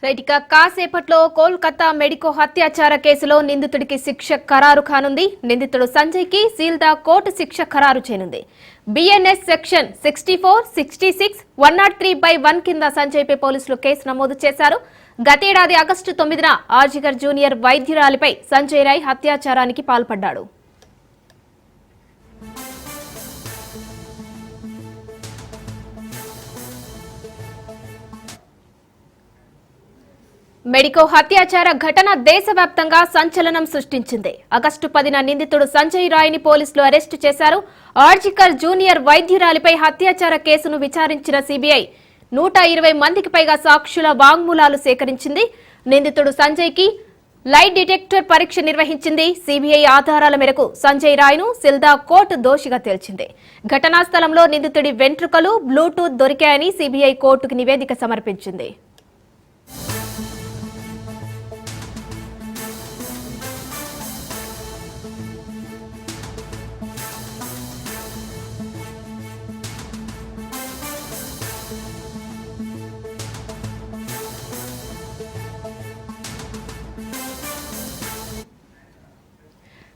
Right కాసేపట్లో Kolkata medico హత్యాచార కేసులో నిందితుడికి శిక్ష ఖరారు కానుంది. నిందితుడు సంజయ్ కి సీల్దా కోర్టు శిక్ష ఖరారు చేయనుంది. బిఎన్ఎస్ సెక్షన్ 64, 66, 103/1 కింద సంజయ్ పై పోలీసులు కేసు నమోదు చేశారు. గతేడాది ఆగస్టు 9న ఆర్జికర్ జూనియర్ వైద్యురాలిపై సంజయ్ రాయ్ హత్యాచారానికి పాల్పడ్డాడు. మెడికో హత్యాచార ఘటన దేశవ్యాప్తంగా సంచలనం సృష్టించింది. ఆగస్టు 10న నిందితుడు సంజయ్ రాయ్ ని పోలీసులు అరెస్టు చేశారు. ఆర్జికర్ జూనియర్ వైద్యురాలిపై హత్యాచార కేసును విచారించిన సిబిఐ 120 మందికి పైగా సాక్షుల వాంగ్మూలాలు సేకరించింది. నిందితుడు సంజయ్ కి లైట్ డిటెక్టర్ పరీక్ష నిర్వహించింది. సిబిఐ ఆధారాల మేరకు సంజయ్ రాయ్ ను సిల్దా కోర్టు దోషిగా తేల్చింది. ఘటనా స్థలంలో నిందితుడి వెంట్రుకలు, బ్లూటూత్ దొరికాయని సిబిఐ కోర్టుకు నివేదిక సమర్పించింది.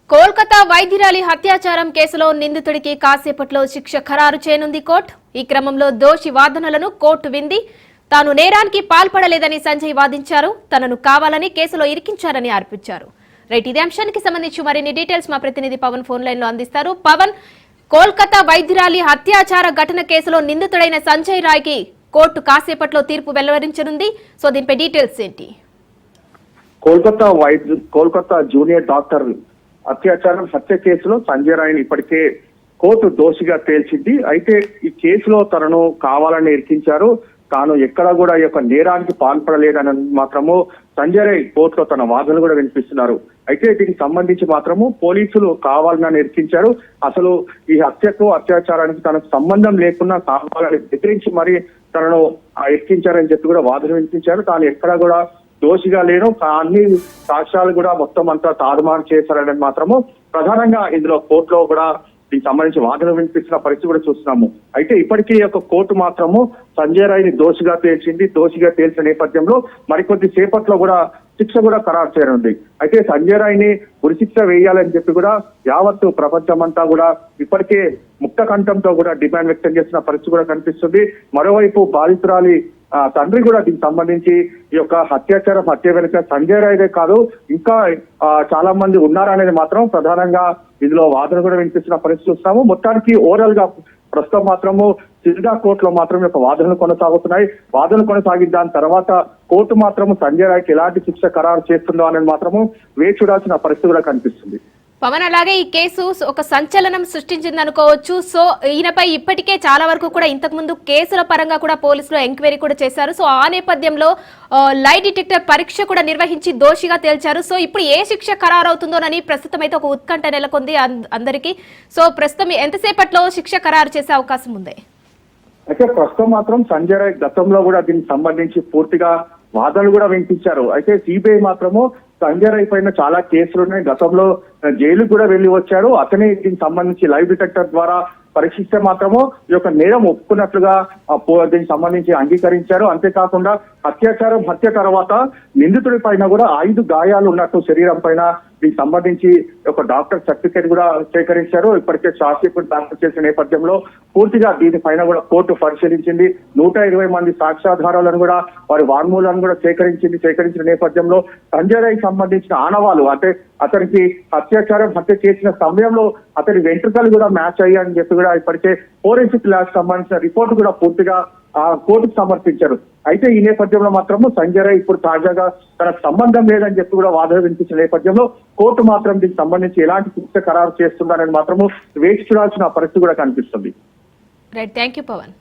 కోల్కతా వైద్యురాలి హత్యాచారం కేసులో నిందితుడికి కాసేపట్లో శిక్ష ఖరారు చేయనుంది కోర్టు. ఈ క్రమంలో దోషి వాదనలను కోర్టు వింది. తాను నేరానికి పాల్పడలేదని సంజయ్ వాదించారు. తనను కావాలని కేసులో ఇరికించారని ఆరోపించారు. రైట్, ఇదే అంశానికి సంబంధించి మరిన్ని డీటెయిల్స్ మా ప్రతినిధి పవన్ ఫోన్ లైన్ లో అందిస్తారు. పవన్, కోల్కతా వైద్యురాలి హత్యాచార ఘటన కేసులో నిందితుడైన సంజయ్ రాయ్ కి కోర్టు కాసేపట్లో తీర్పు వెలువరించనుంది. సో దీనిపై డీటెయిల్స్ ఏంటి? కోల్కతా జూనియర్ డాక్టర్ హత్య కేసులో సంజయ్ రాయ్ ఇప్పటికే కోర్టు దోషిగా తేల్చింది. అయితే ఈ కేసులో తనను కావాలని ఇరికించారు, తాను ఎక్కడ కూడా ఈ యొక్క నేరానికి పాల్పడలేదని మాత్రము సంజయ్ రాయ్ కోర్టులో తన వాదనలు కూడా వినిపిస్తున్నారు. అయితే దీనికి సంబంధించి మాత్రము పోలీసులు కావాలని ఇరికించారు. అసలు ఈ అత్యాచారానికి తనకు సంబంధం లేకుండా కావాలని బెదిరించి మరి తనను ఇరికించారని చెప్పి కూడా వాదన వినిపించారు. తాను ఎక్కడ కూడా దోషిగా లేను, అన్ని సాక్ష్యాలు కూడా మొత్తం అంతా తారుమారు చేశారని మాత్రము ప్రధానంగా ఇందులో కోర్టులో కూడా దీనికి సంబంధించి వాదన వినిపిస్తున్న పరిస్థితి కూడా చూస్తున్నాము. అయితే ఇప్పటికీ యొక్క కోర్టు మాత్రము సంజయ్ రాయ్ ని దోషిగా తేల్చింది. దోషిగా తేల్చిన నేపథ్యంలో మరికొద్ది సేపట్లో కూడా శిక్ష కూడా ఖరారు చేయనుంది. అయితే సంజయ్ రాయ్ ని ఉరిశిక్ష వేయాలని చెప్పి కూడా యావత్తు ప్రపంచమంతా కూడా ఇప్పటికే ముక్త కంఠంతో కూడా డిమాండ్ వ్యక్తం చేస్తున్న పరిస్థితి కూడా కనిపిస్తుంది. మరోవైపు బాధితురాలి తండ్రి కూడా దీనికి సంబంధించి ఈ యొక్క హత్య వెనుక సంజయ్ రాయ్దే కాదు ఇంకా చాలా మంది ఉన్నారనేది మాత్రం ప్రధానంగా ఇందులో వాదన కూడా వినిపిస్తున్న పరిస్థితి చూస్తాము. మొత్తానికి ఓవరాల్ గా ప్రస్తుతం మాత్రము సిల్దా కోర్టులో మాత్రం యొక్క వాదనలు కొనసాగుతున్నాయి. వాదనలు కొనసాగిన దాని తర్వాత కోర్టు మాత్రము సంజయ్ రాయ్కి ఎలాంటి శిక్ష ఖరారు చేస్తుందో అనేది మాత్రము వేచి చూడాల్సిన పరిస్థితి కూడా కనిపిస్తుంది. పవన్, అలాగే ఈ కేసు ఒక సంచలనం సృష్టించింది అనుకోవచ్చు. సో ఈయనపై ఇప్పటికే చాలా వరకు కూడా ఇంతకు ముందు కేసుల పరంగా కూడా పోలీసులు ఎంక్వైరీ కూడా చేశారు. సో ఆ నేపథ్యంలో లైట్ డిటెక్టర్ పరీక్ష కూడా నిర్వహించి దోషిగా తేల్చారు. సో ఇప్పుడు ఏ శిక్ష ఖరారవుతుందోనని ప్రస్తుతం అయితే ఒక ఉత్కంఠ నెలకొంది అందరికీ. సో ప్రస్తుతం ఎంతసేపట్లో శిక్ష ఖరారు చేసే అవకాశం ఉంది? అయితే ప్రస్తుతం మాత్రం సంజయ్ రాయ్ గతంలో కూడా దీనికి సంబంధించి పూర్తిగా వాదనలు కూడా వినిపించారు. అయితే సిబిఐ మాత్రము సంజయ్ రాయ్ పైన చాలా కేసులు ఉన్నాయి. గతంలో జైలు కూడా వెళ్లి వచ్చాడు. అతనే దీనికి సంబంధించి లైవ్ డిటెక్టర్ ద్వారా పరీక్షిస్తే మాత్రము ఈ యొక్క నేరం ఒప్పుకున్నట్లుగా దీనికి సంబంధించి అంగీకరించారు. అంతేకాకుండా హత్య తర్వాత నిందితుడి పైన కూడా 5 గాయాలు ఉన్నట్టు శరీరం పైన దీనికి సంబంధించి ఒక డాక్టర్ సర్టిఫికేట్ కూడా సేకరించారు. ఇప్పటికే ఛార్జ్ షీట్ దాఖలు చేసిన నేపథ్యంలో పూర్తిగా దీనిపైన కూడా కోర్టు పరిశీలించింది. 120 మంది సాక్ష్యాధారాలను కూడా వారి వాంగ్మూలాలను కూడా సేకరించిన నేపథ్యంలో సంజయ్ రాయ్కి సంబంధించిన ఆనవాలు అంటే అతనికి హత్య చేసిన సమయంలో అతని వెంట్రుకలు కూడా మ్యాచ్ అయ్యాయని చెప్పి కూడా ఇప్పటికే ఫోరెన్సిక్ ల్యాబ్ సంబంధించిన రిపోర్టు కూడా పూర్తిగా కోర్టుకు సమర్పించారు. అయితే ఈ నేపథ్యంలో మాత్రము సంజయ్ రాయ్ ఇప్పుడు తాజాగా తనకు సంబంధం లేదని చెప్పి కూడా వాదన వినిపించిన నేపథ్యంలో కోర్టు మాత్రం దీనికి సంబంధించి ఎలాంటి శిక్ష ఖరారు చేస్తుందనేది మాత్రము వేచి చూడాల్సిన పరిస్థితి కూడా కనిపిస్తుంది. Right, thank you Pawan.